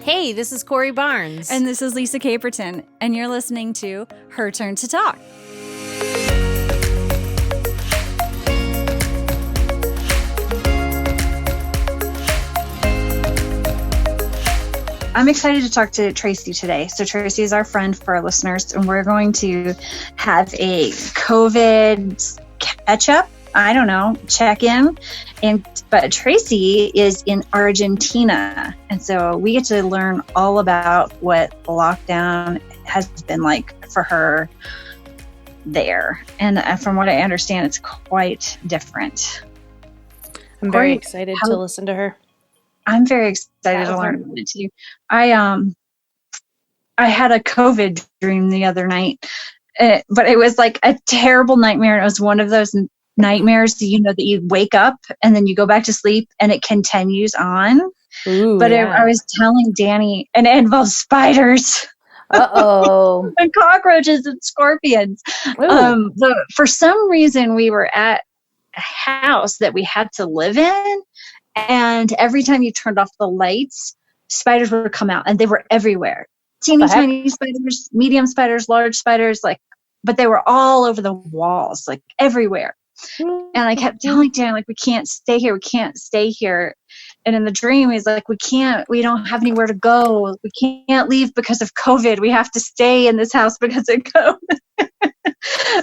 Hey, this is Corey Barnes. And this is Lisa Caperton, and you're listening to Her Turn to Talk. I'm excited to talk to Tracy today. So Tracy is our friend for our listeners, and we're going to have a COVID catch-up. I don't know, check-in. But Tracy is in Argentina, and so we get to learn all about what lockdown has been like for her there. And from what I understand, it's quite different. I'm very excited to listen to her. I'm very excited to learn about it too. I had a COVID dream the other night, but it was like a terrible nightmare. It was one of those nightmares, that you wake up and then you go back to sleep and it continues on. Ooh, but I was telling Danny, and it involves spiders. Uh-oh. And cockroaches and scorpions. For some reason, we were at a house that we had to live in. And every time you turned off the lights, spiders would come out, and they were everywhere. Teeny tiny spiders, medium spiders, large spiders, but they were all over the walls, everywhere. And I kept telling Dan, we can't stay here. We can't stay here. And in the dream, he's like, we don't have anywhere to go. We can't leave because of COVID. We have to stay in this house because of COVID.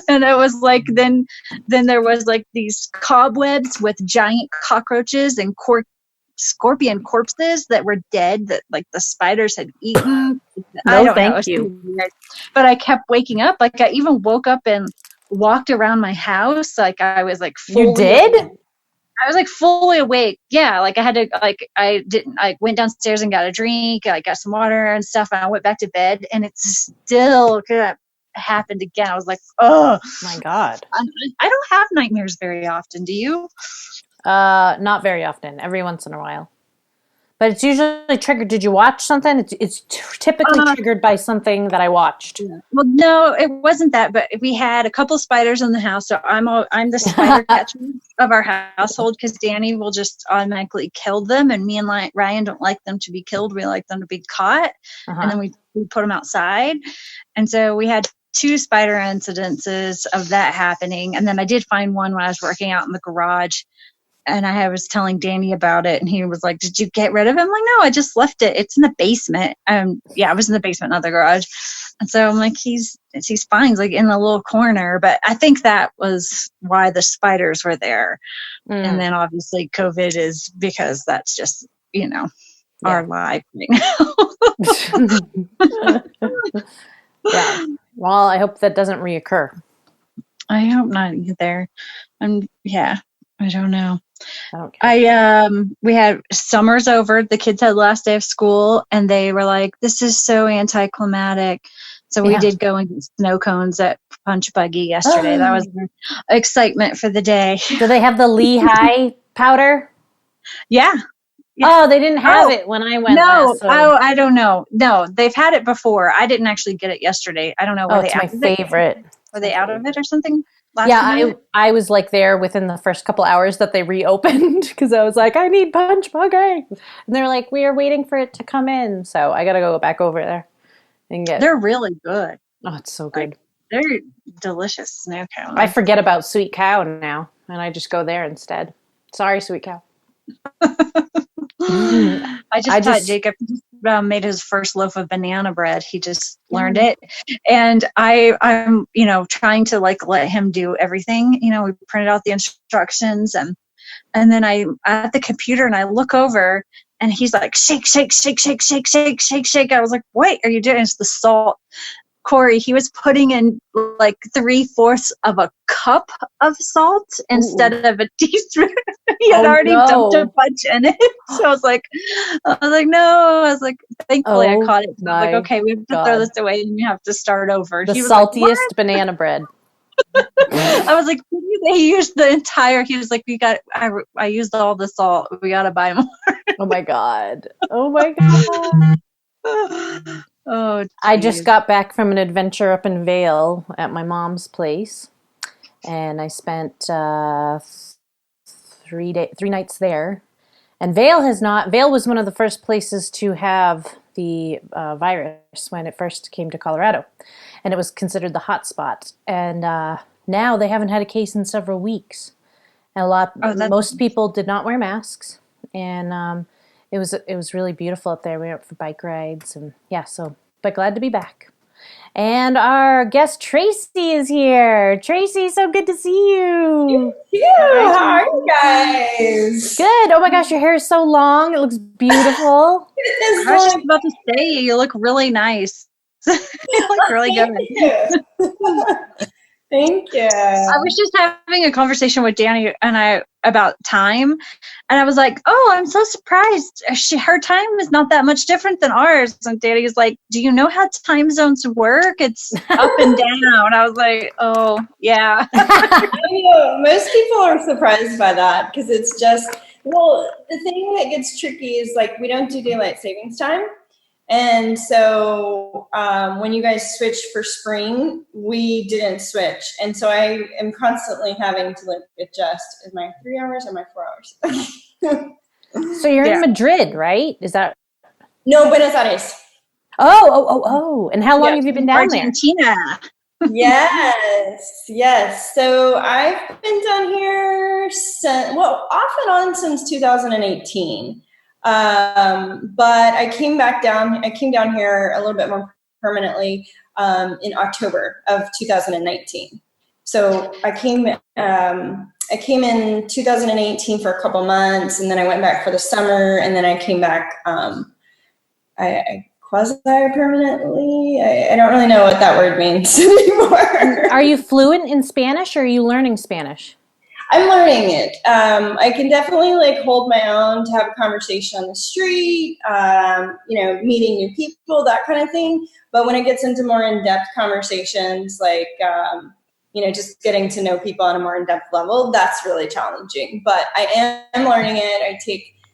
And it was then there was these cobwebs with giant cockroaches and scorpion corpses that were dead that the spiders had eaten. Thank you. But I kept waking up. I even woke up and walked around my house. I was fully You did? awake. I was fully awake. Yeah. I had to, I went downstairs and got a drink. I got some water and stuff, and I went back to bed, and it's still happened again. I was like, oh my God. I don't have nightmares very often. Do you? Not very often. Every once in a while. But it's usually triggered. Did you watch something? It's typically triggered by something that I watched. Well, no, it wasn't that. But we had a couple spiders in the house, so I'm the spider catcher of our household, because Danny will just automatically kill them, and me and Ryan don't like them to be killed. We like them to be caught, and then we put them outside. And so we had 2 spider incidences of that happening, and then I did find one when I was working out in the garage. And I was telling Danny about it, and he was like, did you get rid of him? I'm like, no, I just left it. It's in the basement. Yeah, I was in the basement, not the garage. And so I'm like, he's fine. He's in the little corner. But I think that was why the spiders were there. And then obviously COVID is because that's just, our life right now. Yeah. Well, I hope that doesn't reoccur. I hope not either. Yeah, I don't know. I don't care. We had summer's over. The kids had the last day of school, and they were like, this is so anticlimactic. So we did go and get snow cones at Punch Buggy yesterday. That was the excitement for the day. Do they have the Lehigh powder? Yeah. Oh, they didn't have it when I went. No, I don't know. No, they've had it before. I didn't actually get it yesterday. I don't know. It's my favorite. Were they out of it or something? I was there within the first couple hours that they reopened, because I was like, I need Punch Buggy. And they're like, we are waiting for it to come in. So I got to go back over there and get. They're really good. Oh, it's so good. They're delicious snow cones. I forget about Sweet Cow now, and I just go there instead. Sorry, Sweet Cow. I just thought Jacob made his first loaf of banana bread. He just learned it, and I'm trying to let him do everything. We printed out the instructions, and then I'm at the computer and I look over, and he's like, shake, shake, shake, shake, shake, shake, shake, shake. I was like, what are you doing? It's the salt. Corey, he was putting in 3/4 of a cup of salt instead of a teaspoon. He had already dumped a bunch in it. So I was like, no. Thankfully I caught it. I was like, okay, we have to throw this away and we have to start over. The saltiest banana bread. I was like, he used the entire. He was like, I used all the salt. We got to buy more. Oh my god. Oh, I just got back from an adventure up in Vail at my mom's place, and I spent 3 nights there. And Vail was one of the first places to have the virus when it first came to Colorado, and it was considered the hot spot. And now they haven't had a case in several weeks. And most people did not wear masks, and it was really beautiful up there. We went for bike rides, and but glad to be back. And our guest Tracy is here. Tracy, so good to see you. How are you guys? Good. Oh my gosh, your hair is so long. It looks beautiful. I was just about to say, you look really nice. You look really good. Thank you. I was just having a conversation with Danny and I about time, and I was like, "Oh, I'm so surprised. Her time is not that much different than ours." And Danny was like, "Do you know how time zones work? It's up and down." I was like, "Oh, yeah." I know, most people are surprised by that because it's just, the thing that gets tricky is like we don't do daylight savings time. And so when you guys switched for spring, we didn't switch. And so I am constantly having to adjust. Is my 3 hours or my 4 hours? So you're in Madrid, right? Is that? No, Buenos Aires. Oh. And how long have you been down Argentina. Yes. So I've been down here off and on since 2018. But I came down here a little bit more permanently in October of 2019. So I came in 2018 for a couple months, and then I went back for the summer, and then I came back I quasi-permanently. I don't really know what that word means anymore. Are you fluent in Spanish, or are you learning Spanish? I'm learning it. I can definitely hold my own to have a conversation on the street, meeting new people, that kind of thing. But when it gets into more in-depth conversations, just getting to know people on a more in-depth level, that's really challenging. But I am learning it.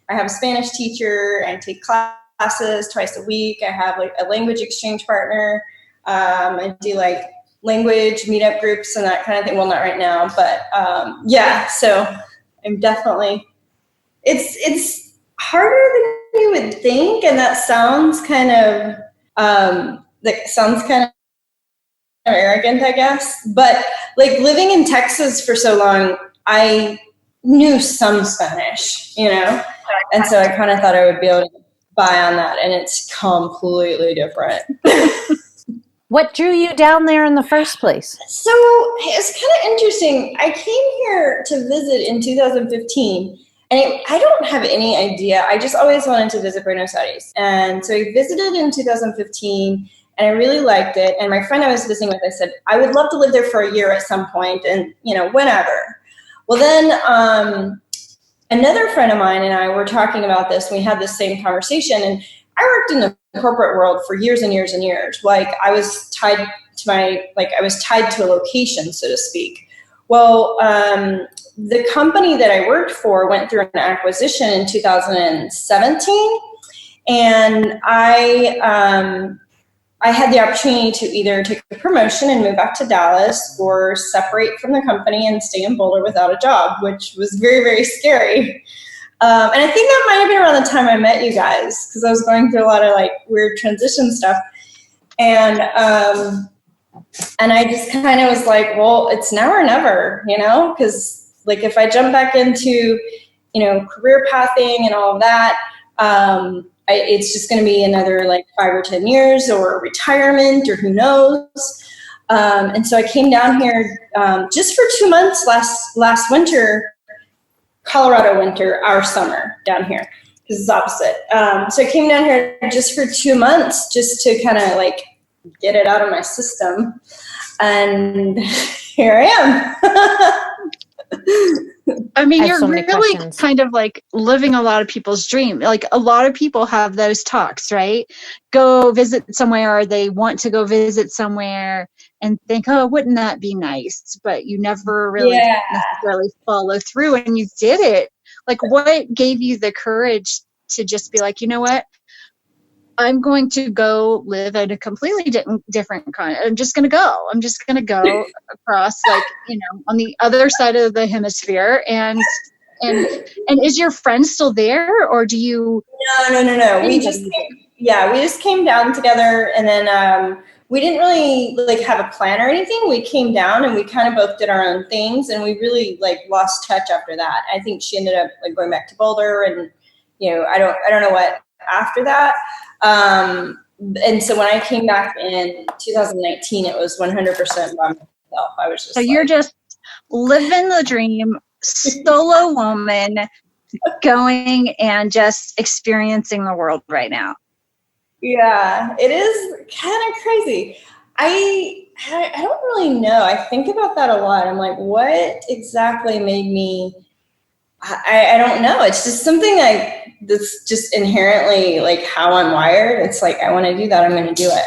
I have a Spanish teacher. I take classes twice a week. I have a language exchange partner. I do language meetup groups and that kind of thing. Well, not right now, but so I'm definitely, it's harder than you would think, and that sounds kind of arrogant, I guess, but living in Texas for so long, I knew some Spanish, and so I kind of thought I would be able to buy on that, and it's completely different. What drew you down there in the first place? So it's kind of interesting. I came here to visit in 2015, and I don't have any idea. I just always wanted to visit Buenos Aires. And so I visited in 2015, and I really liked it. And my friend I was visiting with, I said, I would love to live there for a year at some point, and, whenever. Well, then another friend of mine and I were talking about this, and we had the same conversation, and I worked in the corporate world for years and years and years. I was tied to a location, so to speak. Well, the company that I worked for went through an acquisition in 2017, and I had the opportunity to either take a promotion and move back to Dallas, or separate from the company and stay in Boulder without a job, which was very, very scary. And I think that might have been around the time I met you guys, because I was going through a lot of weird transition stuff. And I just kind of was like, well, it's now or never, because if I jump back into, career pathing and all of that, it's just going to be another 5 or 10 years or retirement or who knows. And so I came down here just for 2 months last winter. Colorado winter, our summer down here, because it's opposite. So I came down here just for 2 months, just to kind of get it out of my system. And here I am. I mean, you're really kind of living a lot of people's dream. A lot of people have those talks, right? Go visit somewhere, or they want to go visit somewhere and think, oh, wouldn't that be nice? But you never really necessarily follow through, and you did it. What gave you the courage to just be you know what? I'm going to go live at a completely different kind. I'm just going to go across, on the other side of the hemisphere. And is your friend still there, or do you? No. we just came down together, and then we didn't really like have a plan or anything. We came down and we kind of both did our own things, and we really like lost touch after that. I think she ended up like going back to Boulder, and I don't know what after that. And so when I came back in 2019, it was 100% by myself. I was just so you're just living the dream, solo woman, going and just experiencing the world right now. Yeah, it is kind of crazy. I don't really know. I think about that a lot. I'm like, what exactly made me? I don't know. It's just something that's just inherently like how I'm wired. It's like, I want to do that. I'm going to do it.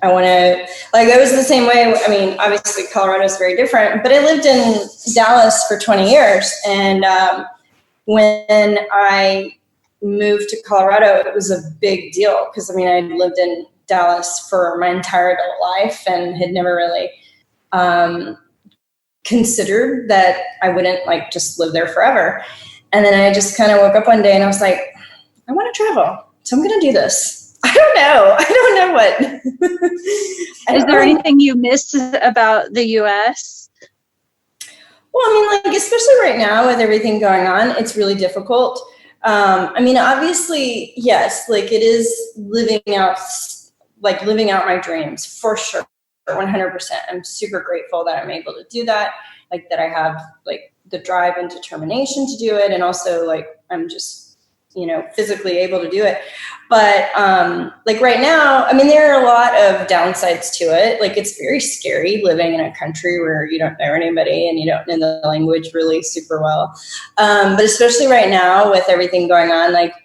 I want to, like, it was the same way. I mean, obviously Colorado is very different, but I lived in Dallas for 20 years. And when I moved to Colorado, it was a big deal because, I mean, I lived in Dallas for my entire adult life and had never really considered that I wouldn't like just live there forever. And then I just kind of woke up one day and I was like, I want to travel. So I'm going to do this. I don't know what. Is there anything you miss about the U.S.? Well, I mean, like, especially right now with everything going on, it's really difficult. I mean, obviously, yes, like it is living out my dreams for sure. 100%. I'm super grateful that I'm able to do that. Like that I have like the drive and determination to do it. And also like, I'm just, physically able to do it. But like right now, I mean, there are a lot of downsides to it. Like it's very scary living in a country where you don't know anybody and you don't know the language really super well. But especially right now with everything going on, like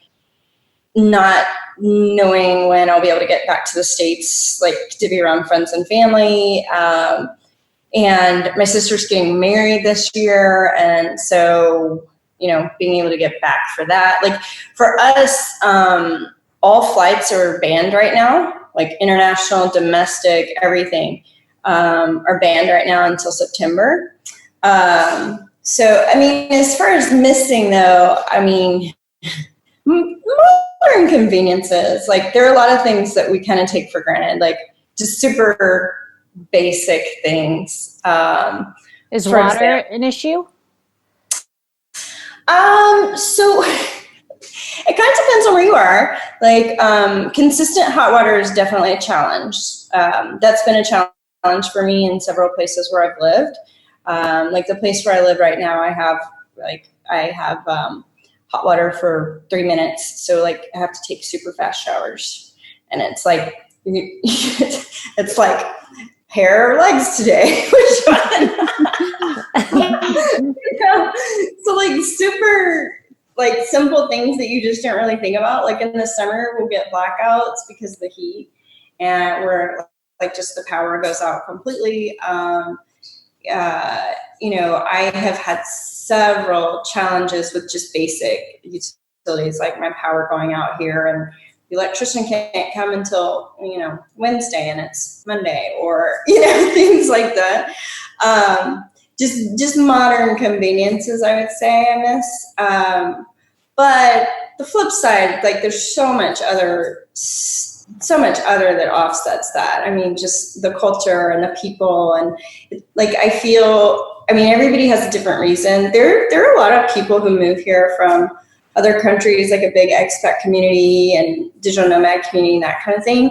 not knowing when I'll be able to get back to the States, like to be around friends and family. And my sister's getting married this year. And so, being able to get back for that, like for us, all flights are banned right now, like international, domestic, everything, are banned right now until September. So, I mean, as far as missing though, I mean, more inconveniences. Like there are a lot of things that we kind of take for granted, like just super basic things. Is water an issue? So it kind of depends on where you are. Like consistent hot water is definitely a challenge. That's been a challenge for me in several places where I've lived. Like the place where I live right now, I have hot water for 3 minutes. So like I have to take super fast showers, and it's like, it's like hair or legs today. Which one? So like super like simple things that you just don't really think about. Like in the summer, we'll get blackouts because of the heat, and we're like just the power goes out completely. I have had several challenges with just basic utilities, like my power going out here, and the electrician can't come until, Wednesday and it's Monday, or, things like that. Just modern conveniences, I would say I miss. But the flip side, like there's so much other that offsets that. I mean, just the culture and the people, and like I feel, I mean, everybody has a different reason. There are a lot of people who move here from other countries, like a big expat community and digital nomad community and that kind of thing.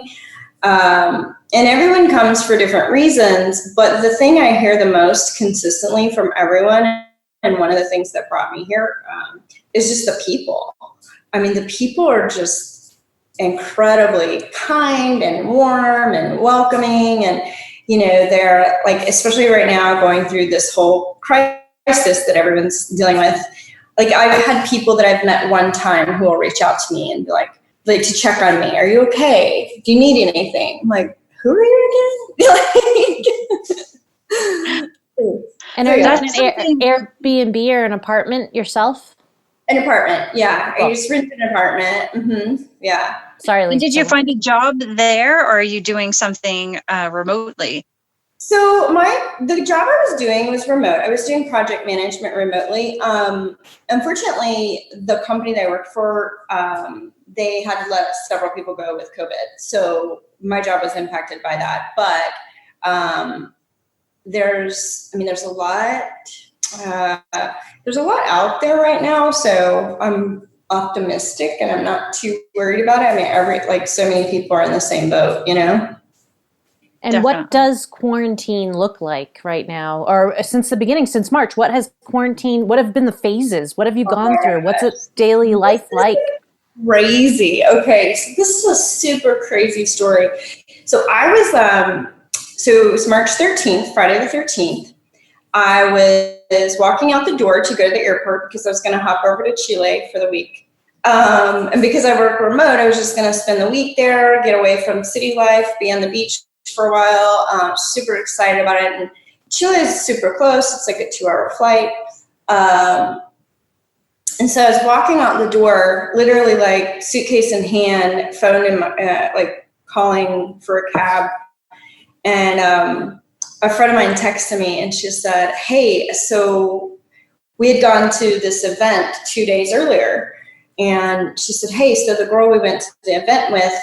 And everyone comes for different reasons, but the thing I hear the most consistently from everyone, and one of the things that brought me here, is just the people. I mean, the people are just incredibly kind and warm and welcoming, and they're like, especially right now going through this whole crisis that everyone's dealing with. Like I've had people that I've met one time who will reach out to me and be like to check on me. Are you okay? Do you need anything? I'm like, who are you again? And are you in an Airbnb or an apartment yourself? An apartment, yeah. I just rented an apartment. Mm-hmm. Yeah. Sorry, Lisa. Did you find a job there, or are you doing something remotely? So the job I was doing was remote. I was doing project management remotely. Unfortunately, the company that I worked for, they had let several people go with COVID. So my job was impacted by that. But there's a lot. There's a lot out there right now. So I'm optimistic and I'm not too worried about it. I mean, so many people are in the same boat, you know? And Definitely. what does quarantine look like right now? Or since the beginning, since March, what have been the phases? What have you gone through? What's a daily life like? Crazy. Okay, so this is a super crazy story. So I was, so it was March 13th, Friday the 13th. I was walking out the door to go to the airport because I was going to hop over to Chile for the week. And because I work remote, I was just going to spend the week there, get away from city life, be on the beach for a while. Super excited about it. And Chile is super close. It's like a 2-hour flight. And so I was walking out the door, literally like suitcase in hand, phone in my, like calling for a cab. And a friend of mine texted me and she said, hey, so we had gone to this event 2 days earlier. And she said, hey, so the girl we went to the event with,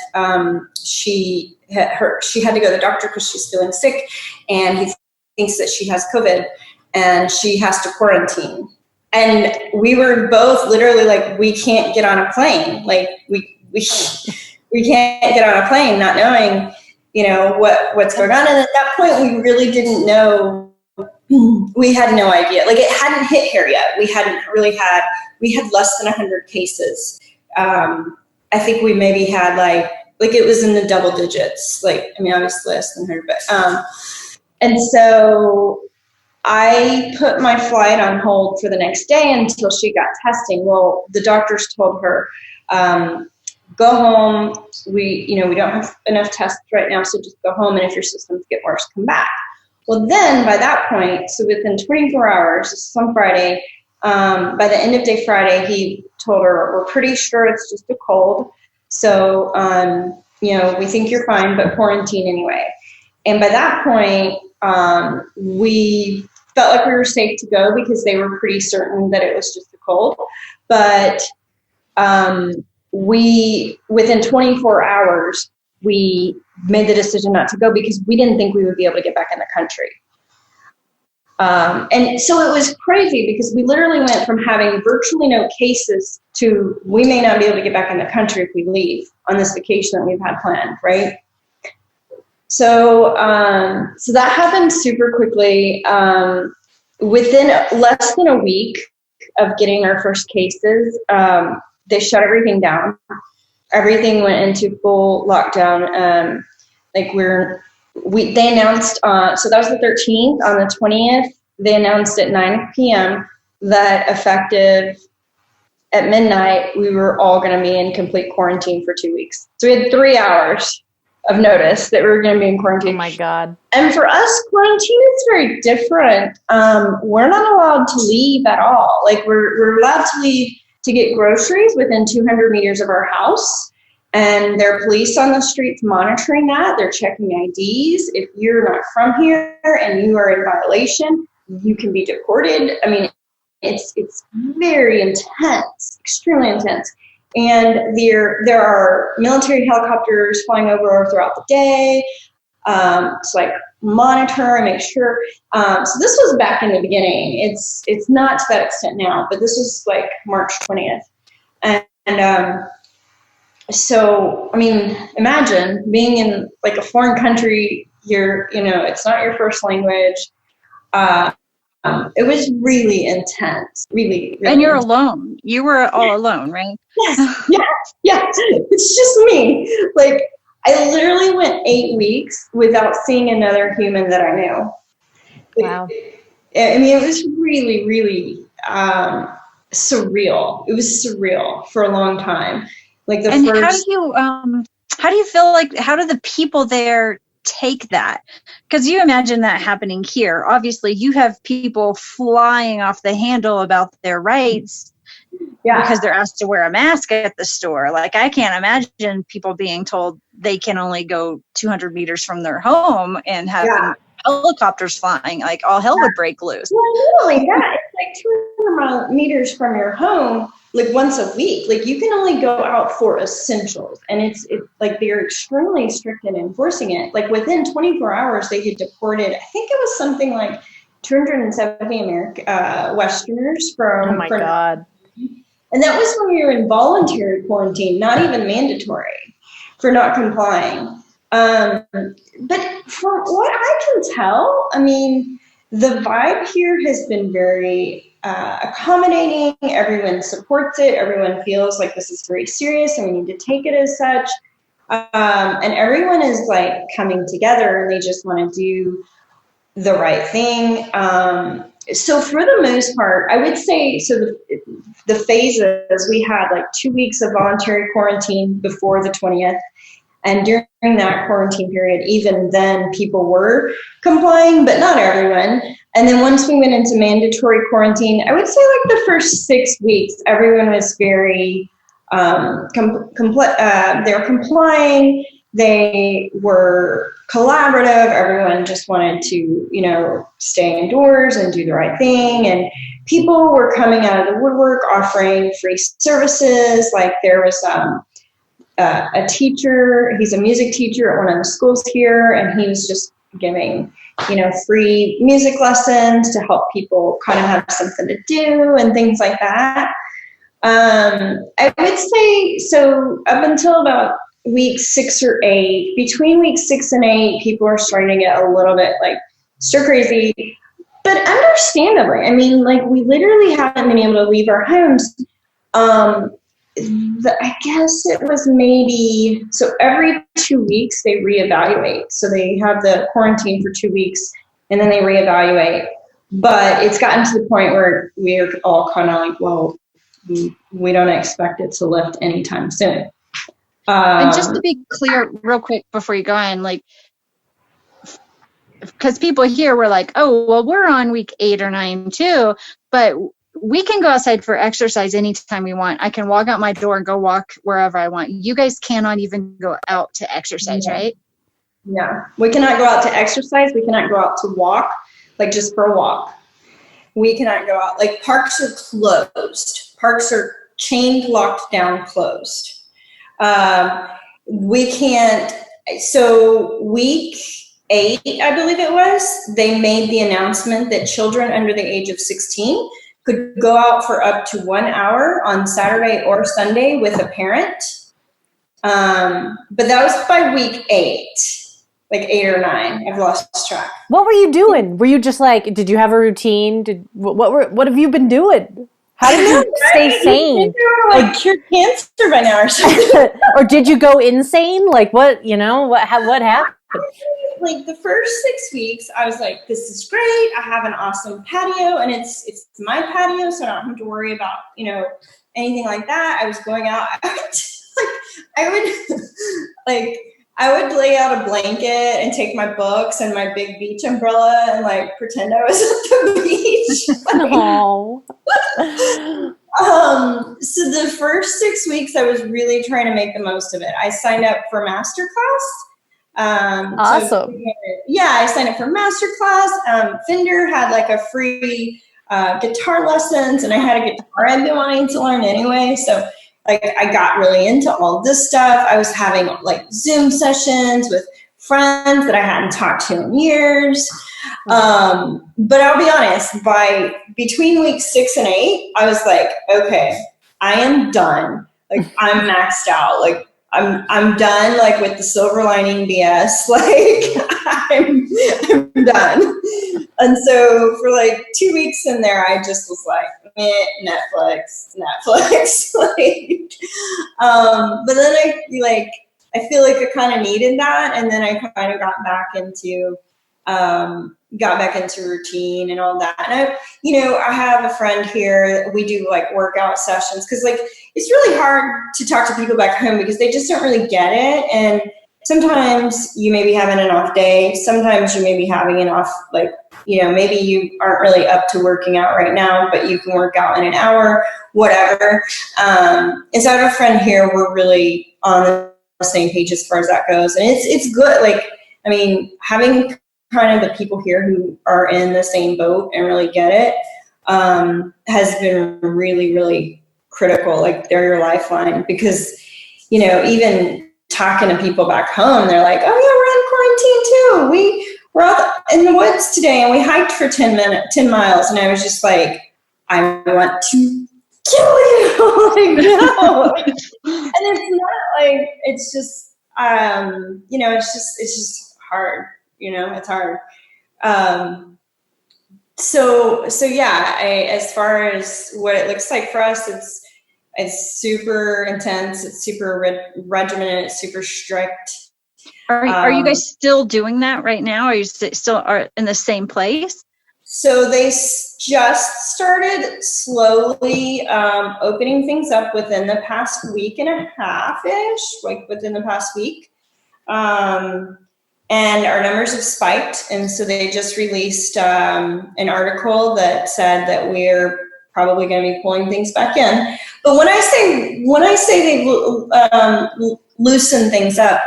she had to go to the doctor because she's feeling sick. And he thinks that she has COVID and she has to quarantine. And we were both literally like, we can't get on a plane. Like we can't get on a plane not knowing, you know, what's going on. And at that point, we really didn't know. We had no idea. Like it hadn't hit here yet. We had less than 100 cases. I think we maybe had like it was in the double digits. Like, I mean, obviously less than 100, but, and so I put my flight on hold for the next day until she got testing. Well, the doctors told her, go home. We don't have enough tests right now, so just go home. And if your symptoms get worse, come back. Well, then by that point, so within 24 hours, this is on Friday, by the end of day Friday, he told her, we're pretty sure it's just a cold. So, we think you're fine, but quarantine anyway. And by that point, we felt like we were safe to go because they were pretty certain that it was just a cold. But within 24 hours, we made the decision not to go because we didn't think we would be able to get back in the country. And so it was crazy because we literally went from having virtually no cases to we may not be able to get back in the country if we leave on this vacation that we've had planned, right? So that happened super quickly. Within less than a week of getting our first cases, they shut everything down. Everything went into full lockdown. They announced, so that was the 13th. On the 20th, they announced at 9 p.m. that effective at midnight, we were all going to be in complete quarantine for 2 weeks. So we had 3 hours of notice that we were going to be in quarantine. Oh my God. And for us, quarantine is very different. We're not allowed to leave at all. Like we're allowed to leave to get groceries within 200 meters of our house. And there are police on the streets monitoring that. They're checking IDs. If you're not from here and you are in violation, you can be deported. I mean, it's very intense, extremely intense. And there are military helicopters flying over throughout the day. It's like monitor and make sure. So this was back in the beginning. It's not to that extent now, but this was like March 20th. And so, I mean, imagine being in like a foreign country, it's not your first language. It was really intense, really, really and you're intense. alone. You were all alone, right? Yes. It's just me. Like, I literally went 8 weeks without seeing another human that I knew. Wow. I mean, it was really, really surreal. It was surreal for a long time. Like how do you feel like, how do the people there take that? Because you imagine that happening here. Obviously, you have people flying off the handle about their rights because they're asked to wear a mask at the store. Like, I can't imagine people being told they can only go 200 meters from their home and having helicopters flying, like all hell would break loose. Well, not only that, it's like 200 meters from your home, like once a week. Like you can only go out for essentials, and it's like they're extremely strict in enforcing it. Like within 24 hours, they had deported, I think it was something like 270 Westerners from. Oh my God. And that was when we were in voluntary quarantine, not even mandatory, for not complying. But from what I can tell, I mean, the vibe here has been very accommodating. Everyone supports it. Everyone feels like this is very serious and we need to take it as such. And everyone is like coming together and they just want to do the right thing. So for the most part, I would say, so the phases, we had like 2 weeks of voluntary quarantine before the 20th. And during that quarantine period, even then people were complying, but not everyone. And then once we went into mandatory quarantine, I would say like the first 6 weeks, everyone was very, they were complying. They were collaborative. Everyone just wanted to, you know, stay indoors and do the right thing. And people were coming out of the woodwork offering free services. Like there was a teacher, he's a music teacher at one of the schools here, and he was just giving, you know, free music lessons to help people kind of have something to do and things like that. I would say, so up until about week 6 or 8, between week 6 and 8, people are starting to get a little bit like stir crazy, but understandably. I mean, like we literally haven't been able to leave our homes. I guess it was maybe, so every 2 weeks they reevaluate. So they have the quarantine for 2 weeks and then they reevaluate. But it's gotten to the point where we're all kind of like, well, we don't expect it to lift anytime soon. And just to be clear real quick before you go on, like, because people here were like, oh, well, we're on week 8 or 9 too, but we can go outside for exercise anytime we want. I can walk out my door and go walk wherever I want. You guys cannot even go out to exercise, right? Yeah, we cannot go out to exercise. We cannot go out to walk, like just for a walk. We cannot go out. Like parks are closed. Parks are chained, locked down, closed. We can't. So week 8, I believe it was, they made the announcement that children under the age of 16 could go out for up to 1 hour on Saturday or Sunday with a parent. But that was by week 8, like 8 or 9. I've lost track. What were you doing? Were you just like, did you have a routine? What have you been doing? How did you stay sane? Like cured cancer by now or something. Or did you go insane? Like what, you know, what happened? Like the first 6 weeks, I was like, this is great. I have an awesome patio and it's my patio, so I don't have to worry about, you know, anything like that. I was going out. I would lay out a blanket and take my books and my big beach umbrella and like pretend I was at the beach. Oh. So the first 6 weeks, I was really trying to make the most of it. I signed up for masterclass. Awesome. So, yeah, I signed up for masterclass. Fender had like a free guitar lessons, and I had a guitar I'd been wanting to learn anyway. So like I got really into all this stuff. I was having like Zoom sessions with friends that I hadn't talked to in years. But I'll be honest, between week 6 and 8, I was like, okay, I am done. Like I'm maxed out. Like I'm done like with the silver lining BS. Like I'm done. And so for like 2 weeks in there, I just was like, Netflix. But then I feel like I kind of needed that. And then I kind of got back into routine and all that. And I have a friend here. We do like workout sessions because like it's really hard to talk to people back home because they just don't really get it. And sometimes you may be having an off day. Sometimes you may be having an off, like, maybe you aren't really up to working out right now, but you can work out in an hour, whatever. And so I have a friend here. We're really on the same page as far as that goes. And it's good. Like, I mean, having kind of the people here who are in the same boat and really get it, has been really, really critical. Like they're your lifeline because, you know, even talking to people back home, they're like, oh yeah, we're in quarantine too. We're out in the woods today and we hiked for 10 miles. And I was just like, I want to kill you. Like, no. And it's not like, it's just, you know, it's just hard, you know, it's hard. So yeah, as far as what it looks like for us, it's super intense. It's super regimented. It's super strict. Are you guys still doing that right now? Are you still are in the same place? So they just started slowly opening things up within the past week and a half-ish, like within the past week. And our numbers have spiked. And so they just released an article that said that we're probably going to be pulling things back in. But when I say they've loosened things up,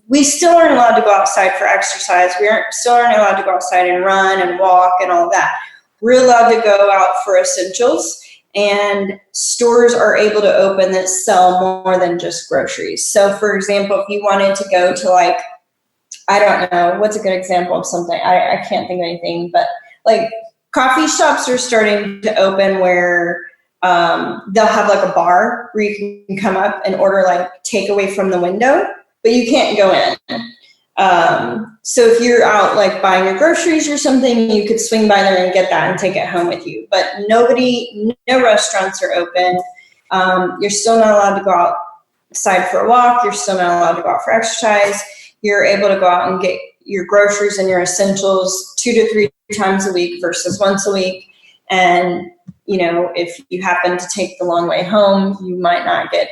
we still aren't allowed to go outside for exercise. Still aren't allowed to go outside and run and walk and all that. We're allowed to go out for essentials, and stores are able to open that sell more than just groceries. So for example, if you wanted to go to like, I don't know, what's a good example of something? I can't think of anything, but like coffee shops are starting to open where they'll have like a bar where you can come up and order like takeaway from the window, but you can't go in. So if you're out like buying your groceries or something, you could swing by there and get that and take it home with you. But no restaurants are open. You're still not allowed to go outside for a walk. You're still not allowed to go out for exercise. You're able to go out and get your groceries and your essentials 2 to 3 times a week versus once a week. And, you know, if you happen to take the long way home, you might not get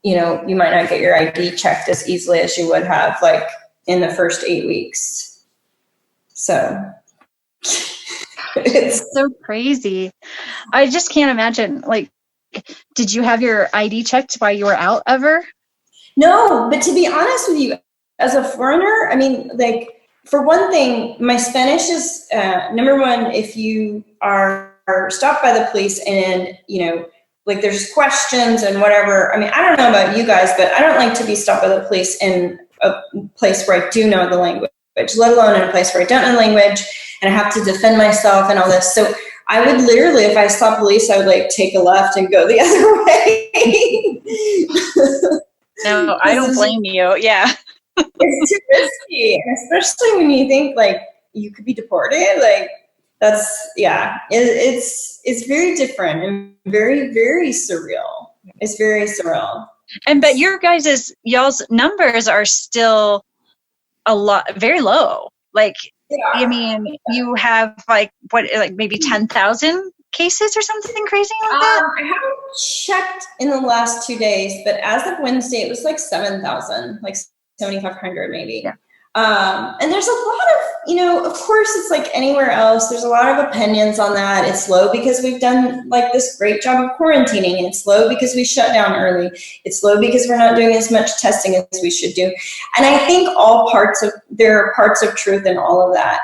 your ID checked as easily as you would have like in the first 8 weeks. So it's so crazy. I just can't imagine. Like, did you have your ID checked while you were out ever? No, but to be honest with you, as a foreigner, I mean, like, for one thing, my Spanish is, number one, if you are stopped by the police and, you know, like there's questions and whatever. I mean, I don't know about you guys, but I don't like to be stopped by the police in a place where I do know the language, let alone in a place where I don't know the language and I have to defend myself and all this. So I would literally, if I saw police, I would like take a left and go the other way. No, I don't blame you. Yeah. It's too risky, and especially when you think like you could be deported. Like that's, yeah, it's very different and very, very surreal. It's very surreal. And but y'all's numbers are still very low. Like, yeah. I mean, you have like maybe 10,000 cases or something crazy like that? I haven't checked in the last 2 days, but as of Wednesday, it was like 7,000, like 7,500 maybe. Yeah. And there's a lot of, you know, of course it's like anywhere else. There's a lot of opinions on that. It's low because we've done like this great job of quarantining. It's low because we shut down early. It's low because we're not doing as much testing as we should do. And I think there are parts of truth in all of that.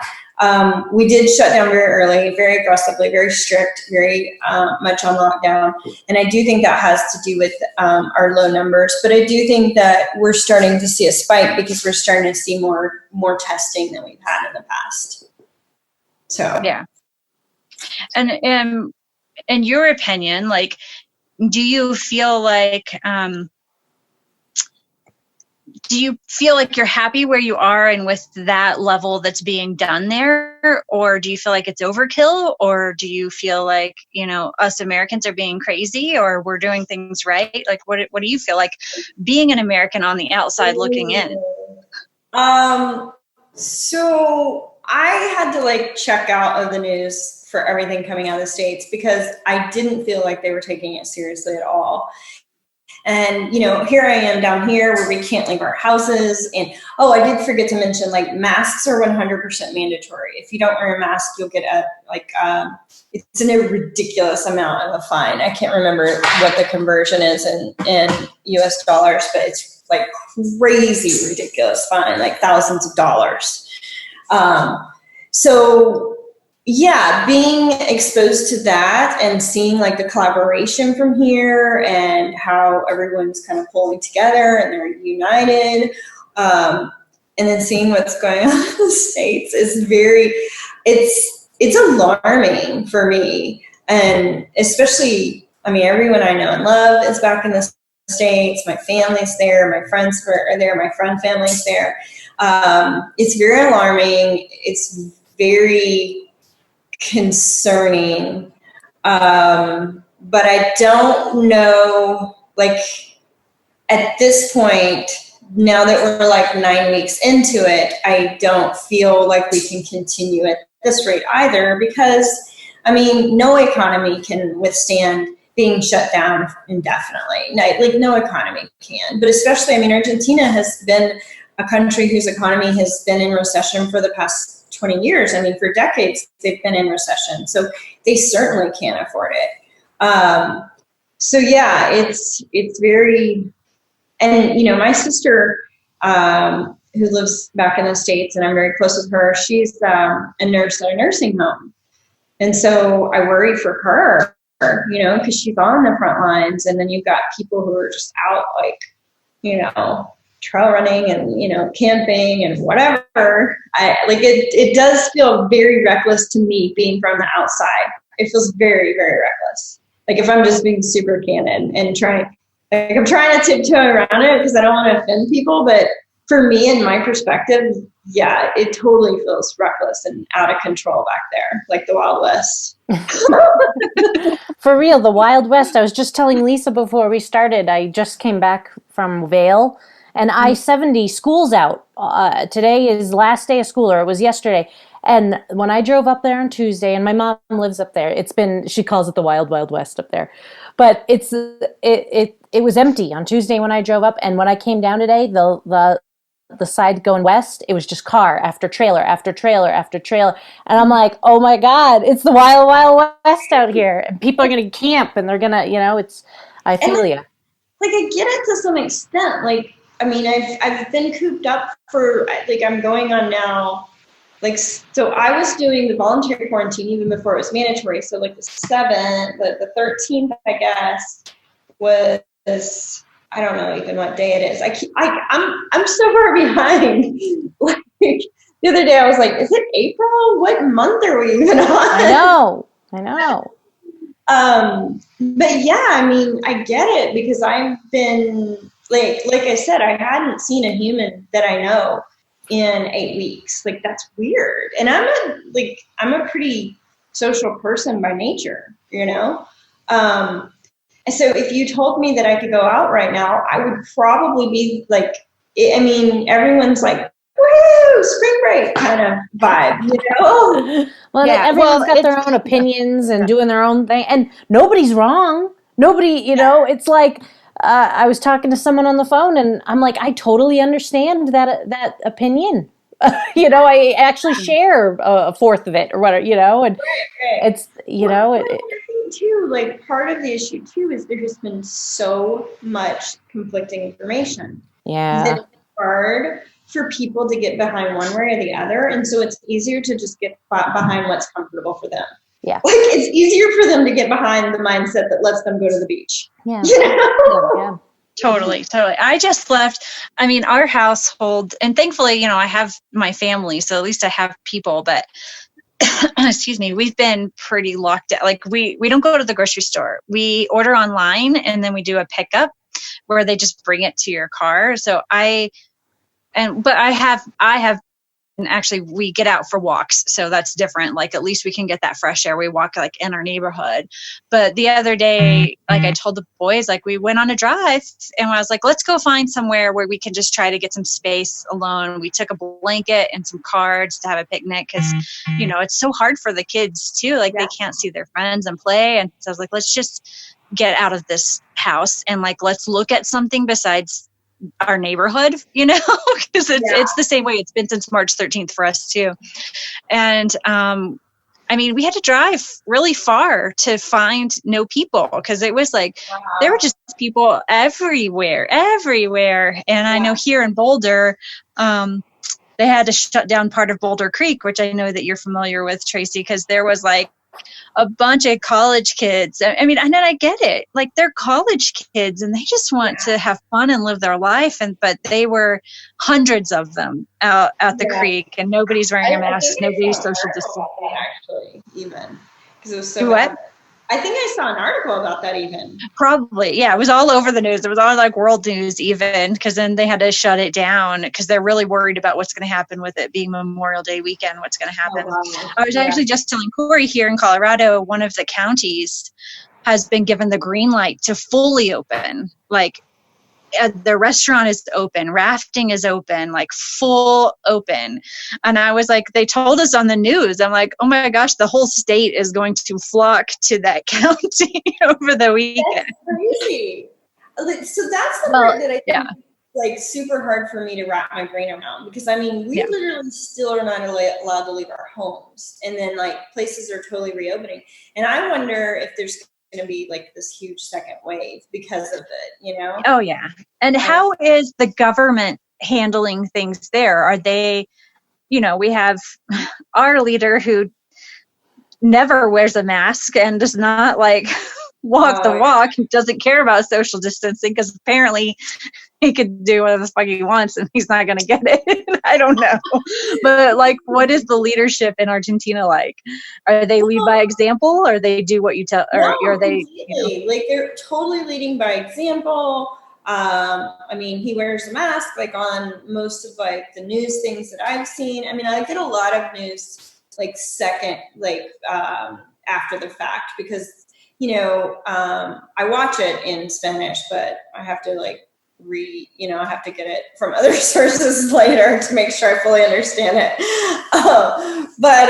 We did shut down very early, very aggressively, very strict, very much on lockdown. And I do think that has to do with our low numbers. But I do think that we're starting to see a spike because we're starting to see more testing than we've had in the past. So yeah. And in your opinion, like, do you feel like you're happy where you are and with that level that's being done there? Or do you feel like it's overkill? Or do you feel like, you know, us Americans are being crazy or we're doing things right? Like, what do you feel like being an American on the outside looking in? So I had to like check out of the news for everything coming out of the States because I didn't feel like they were taking it seriously at all. And, you know, here I am down here where we can't leave our houses. And, oh, I did forget to mention, like, masks are 100% mandatory. If you don't wear a mask, you'll get it's a ridiculous amount of a fine. I can't remember what the conversion is in US dollars, but it's like crazy ridiculous fine, like thousands of dollars. So yeah, being exposed to that and seeing like the collaboration from here and how everyone's kind of pulling together and they're united, and then seeing what's going on in the States is it's alarming for me. And especially, I mean, everyone I know and love is back in the States. My family's there. My friends are there. My friend family's there. It's very alarming. It's very concerning. But I don't know, like, at this point, now that we're like 9 weeks into it, I don't feel like we can continue at this rate either, because, I mean, no economy can withstand being shut down indefinitely. Like, no economy can. But especially, I mean, Argentina has been a country whose economy has been in recession for the past 20 years. I mean, for decades, they've been in recession. So they certainly can't afford it. So yeah, it's very, and, you know, my sister, who lives back in the States, and I'm very close with her, she's a nurse at a nursing home. And so I worry for her, you know, because she's on the front lines. And then you've got people who are just out, like, you know, trail running and, you know, camping and whatever. It does feel very reckless to me being from the outside. It feels very, very reckless. Like, if I'm just being super candid and I'm trying to tiptoe around it because I don't want to offend people, but for me and my perspective, yeah, it totally feels reckless and out of control back there, like the Wild West. For real, the Wild West. I was just telling Lisa before we started, I just came back from Vail, and I-70 school's out. Today is last day of school, or it was yesterday. And when I drove up there on Tuesday, and my mom lives up there, she calls it the Wild Wild West up there. But it was empty on Tuesday when I drove up, and when I came down today, the side going west, it was just car after trailer after trailer after trailer. And I'm like, oh my God, it's the Wild Wild West out here. And people are going to camp, and they're going to, you know, I feel you. Like, I get it to some extent. Like, I mean, I've been cooped up for, like, I'm going on now, like, so I was doing the voluntary quarantine even before it was mandatory. So like the 7th, the 13th, I guess, was, I don't know even what day it is. I'm so far behind. Like, the other day I was like, is it April? What month are we even on? I know. But yeah, I mean, I get it, because I've been, like I said, I hadn't seen a human that I know in 8 weeks. Like, that's weird. And I'm a pretty social person by nature, you know? And so if you told me that I could go out right now, I would probably be like, I mean, everyone's like, woo, spring break kind of vibe, you know? Well, yeah, everyone's got their own opinions and doing their own thing, and nobody's wrong. Nobody, you know, it's like, I was talking to someone on the phone, and I'm like, I totally understand that opinion. You know, I actually share a fourth of it or whatever, you know, and it's, you know, too, like, part of the issue too is there has been so much conflicting information. Yeah. That it's hard for people to get behind one way or the other, and so it's easier to just get behind what's comfortable for them. Yeah. Like, it's easier for them to get behind the mindset that lets them go to the beach. Yeah. You know? Yeah. Totally. I just left. I mean, our household, and thankfully, you know, I have my family, so at least I have people, but excuse me, we've been pretty locked out. Like, we don't go to the grocery store. We order online, and then we do a pickup where they just bring it to your car. So I have, and actually we get out for walks. So that's different. Like, at least we can get that fresh air. We walk like in our neighborhood. But the other day, like, I told the boys, like, we went on a drive, and I was like, let's go find somewhere where we can just try to get some space alone. We took a blanket and some cards to have a picnic, because, you know, it's so hard for the kids too. Like, they can't see their friends and play. And so I was like, let's just get out of this house, and like, let's look at something besides our neighborhood, you know, because it's the same way it's been since March 13th for us too. And I mean, we had to drive really far to find no people, because it was like, there were just people everywhere. And I know here in Boulder, they had to shut down part of Boulder Creek, which I know that you're familiar with, Tracy, because there was like a bunch of college kids. I mean, and then I get it. Like, they're college kids and they just want to have fun and live their life. But they were hundreds of them out at the creek, and nobody's wearing a mask. Nobody's social distancing. Actually, even because it was so bad. I think I saw an article about that even. Probably. Yeah. It was all over the news. It was on like world news even, because then they had to shut it down because they're really worried about what's going to happen with it being Memorial Day weekend. What's going to happen. Oh, wow. I was actually just telling Corey, here in Colorado, one of the counties has been given the green light to fully open. Like, the restaurant is open, rafting is open, like full open. And I was like, they told us on the news. I'm like, oh my gosh, the whole state is going to flock to that county over the weekend. That's crazy. So that's the part that I think is like super hard for me to wrap my brain around, because I mean, we literally still are not allowed to leave our homes, and then like places are totally reopening. And I wonder if there's going to be like this huge second wave because of it, you know? Oh yeah. And how is the government handling things there? Are they, you know, we have our leader who never wears a mask and does not like walk the walk, doesn't care about social distancing, because apparently he could do whatever the fuck he wants and he's not going to get it. I don't know. But like, what is the leadership in Argentina like? Are they lead by example, or they do what you tell, or are they, you know? Like, they're totally leading by example. I mean, he wears a mask like on most of like the news things that I've seen. I mean, I get a lot of news like second, like after the fact, because, you know, I watch it in Spanish, but I have to like I have to get it from other sources later to make sure I fully understand it. But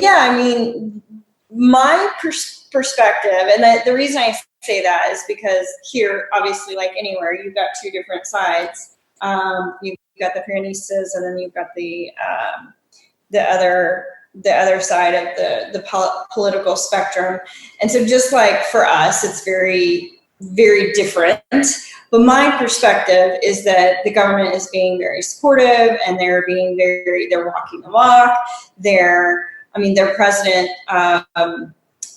yeah, I mean, my perspective, and the reason I say that is because here, obviously, like anywhere, you've got two different sides. You've got the Peronistas, and then you've got the other side of the political spectrum. And so just like for us, it's very, very different. But my perspective is that the government is being very supportive, and they're walking the walk. Their president,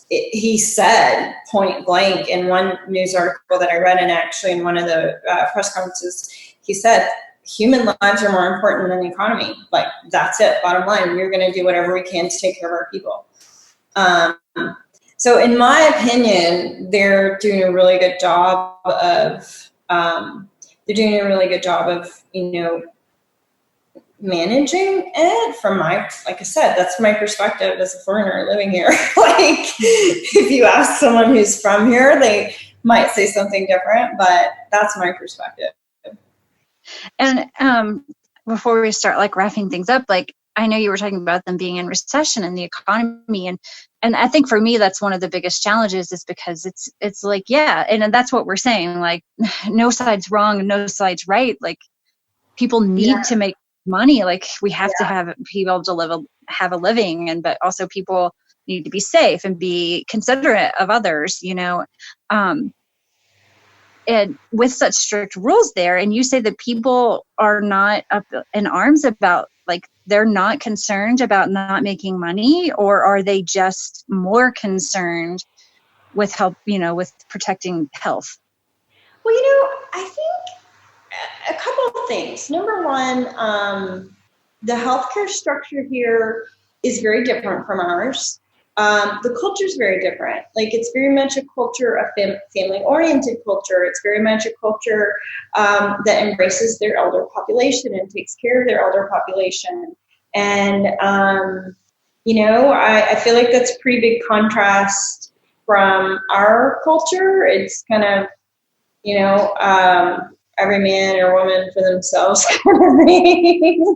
he said point blank in one news article that I read, and actually in one of the press conferences, he said, human lives are more important than the economy. Like, that's it, bottom line. We're going to do whatever we can to take care of our people. So in my opinion, they're doing a really good job of, you know, managing it from like I said, that's my perspective as a foreigner living here. Like, if you ask someone who's from here, they might say something different, but that's my perspective. And before we start like wrapping things up, like, I know you were talking about them being in recession and the economy, and I think for me that's one of the biggest challenges, is because it's like, yeah, and that's what we're saying, like, no side's wrong and no side's right. Like, people need to make money. Like, we have to be able to have a living, but also people need to be safe and be considerate of others, you know. And with such strict rules there, and you say that people are not up in arms about, like, they're not concerned about not making money, or are they just more concerned with help, you know, with protecting health? Well, you know, I think a couple of things. Number one, the healthcare structure here is very different from ours. The culture is very different. Like, it's very much a culture, a family-oriented culture. It's very much a culture that embraces their elder population and takes care of their elder population. And, you know, I feel like that's a pretty big contrast from our culture. It's kind of, you know, every man or woman for themselves kind of thing.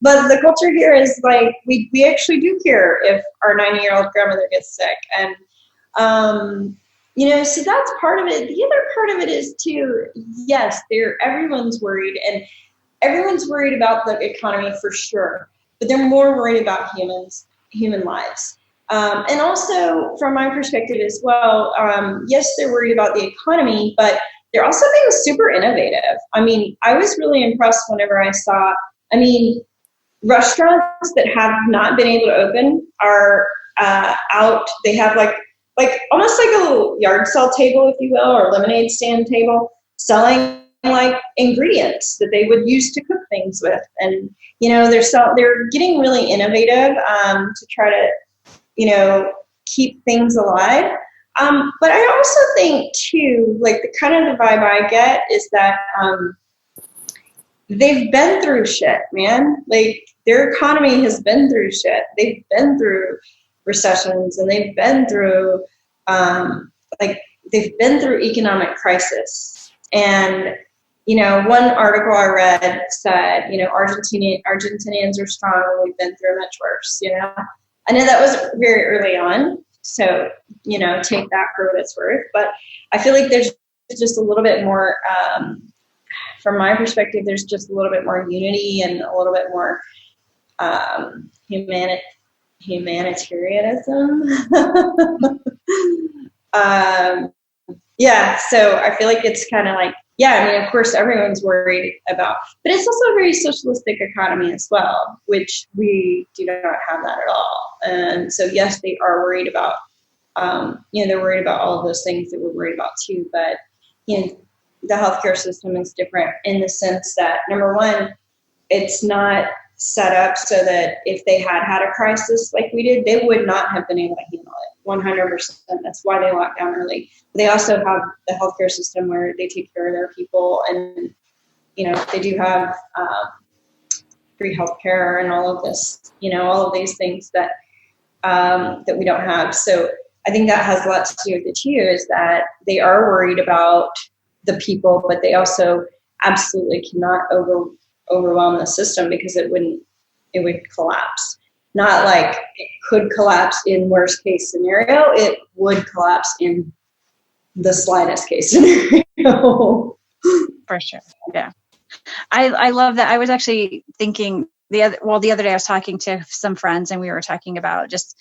But the culture here is like, we actually do care if our 90-year-old grandmother gets sick. And, you know, so that's part of it. The other part of it is too, yes, everyone's worried, and everyone's worried about the economy for sure, but they're more worried about human lives. And also from my perspective as well, yes, they're worried about the economy, but they're also being super innovative. I mean, I was really impressed whenever I saw, restaurants that have not been able to open are out. They have like almost like a little yard sale table, if you will, or lemonade stand table, selling like ingredients that they would use to cook things with. And, they're getting really innovative to try to, keep things alive. But I also think too, like the kind of the vibe I get is that they've been through shit, man. Like their economy has been through shit. They've been through recessions, and they've been through they've been through economic crisis. And one article I read said, Argentinians are strong. We've been through much worse. I know that was very early on, so take that for what it's worth. But I feel like there's just a little bit more. From my perspective, there's just a little bit more unity and a little bit more humanitarianism. So I feel like it's kind of like, of course everyone's worried about, but it's also a very socialistic economy as well, which we do not have that at all. And so yes, they are worried about, they're worried about all of those things that we're worried about too. But, the healthcare system is different in the sense that, number one, it's not set up so that if they had a crisis like we did, they would not have been able to handle it 100%. That's why they locked down early. They also have the healthcare system where they take care of their people, and, they do have free healthcare and all of this, all of these things that that we don't have. So I think that has a lot to do with it too, is that they are worried about the people, but they also absolutely cannot overwhelm the system, because it would collapse. Not like it could collapse in worst case scenario, it would collapse in the slightest case scenario. For sure. Yeah. I love that. I was actually thinking the other day I was talking to some friends, and we were talking about just,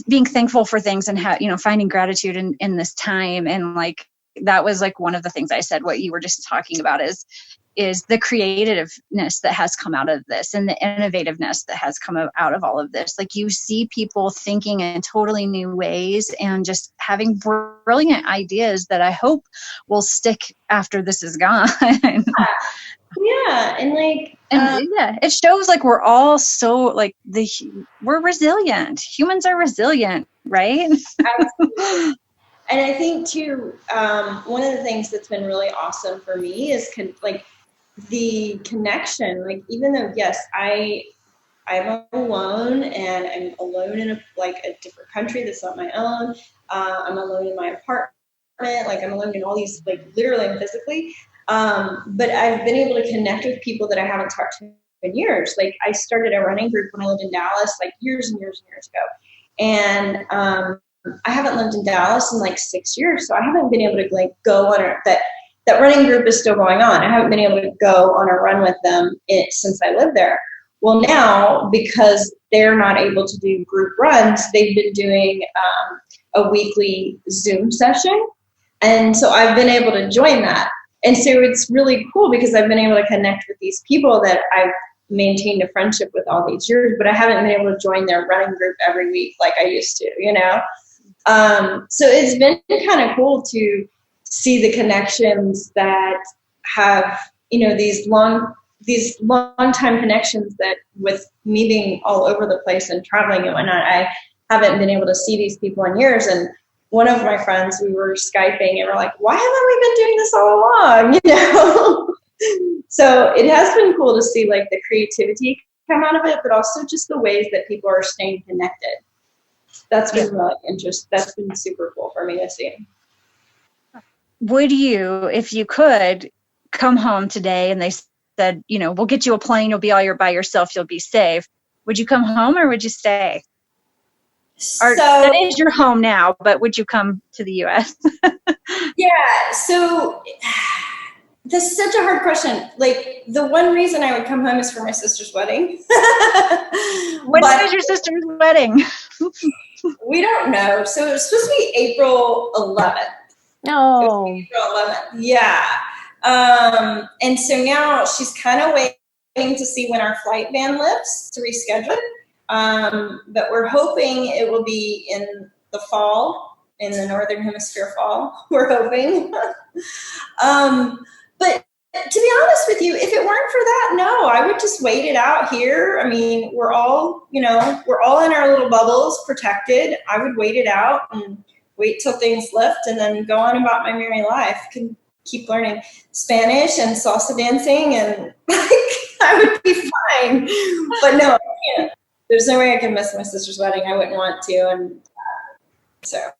being thankful for things and finding gratitude in this time. And like, that was like one of the things I said, what you were just talking about is the creativeness that has come out of this, and the innovativeness that has come out of all of this. Like, you see people thinking in totally new ways and just having brilliant ideas that I hope will stick after this is gone. Yeah. And it shows like we're all so like we're resilient. Humans are resilient, right? Absolutely. And I think too, one of the things that's been really awesome for me is the connection. Like, even though, yes, I'm alone, and I'm alone in a different country that's not my own. I'm alone in my apartment. Like, I'm alone in all these, literally and physically. But I've been able to connect with people that I haven't talked to in years. Like, I started a running group when I lived in Dallas, years and years and years ago. And, I haven't lived in Dallas in 6 years, so I haven't been able to go on that running group is still going on. I haven't been able to go on a run with them since I lived there. Well, now, because they're not able to do group runs, they've been doing a weekly Zoom session, and so I've been able to join that. And so it's really cool, because I've been able to connect with these people that I've maintained a friendship with all these years, but I haven't been able to join their running group every week like I used to, So it's been kind of cool to see the connections that have, these long time connections that, with me being all over the place and traveling and whatnot, I haven't been able to see these people in years. And one of my friends, we were Skyping, and we're like, why haven't we been doing this all along? So it has been cool to see the creativity come out of it, but also just the ways that people are staying connected. That's been really interesting. That's been super cool for me to see. Would you, if you could, come home today and they said, we'll get you a plane, you'll be by yourself, you'll be safe, would you come home or would you stay? Or that is your home now, but would you come to the U.S.? Yeah, so this is such a hard question. The one reason I would come home is for my sister's wedding. When is your sister's wedding? We don't know. So it was supposed to be April 11th. No. April 11th. Yeah. And so now she's kind of waiting to see when our flight ban lifts to reschedule it. But we're hoping it will be in the fall, in the Northern Hemisphere fall. We're hoping. But to be honest with you, if it weren't for that, no, I would just wait it out here. I mean, we're all in our little bubbles, protected. I would wait it out and wait till things lift and then go on about my merry life. Can keep learning Spanish and salsa dancing, and I would be fine. But no, I can't. There's no way I can miss my sister's wedding. I wouldn't want to, and so.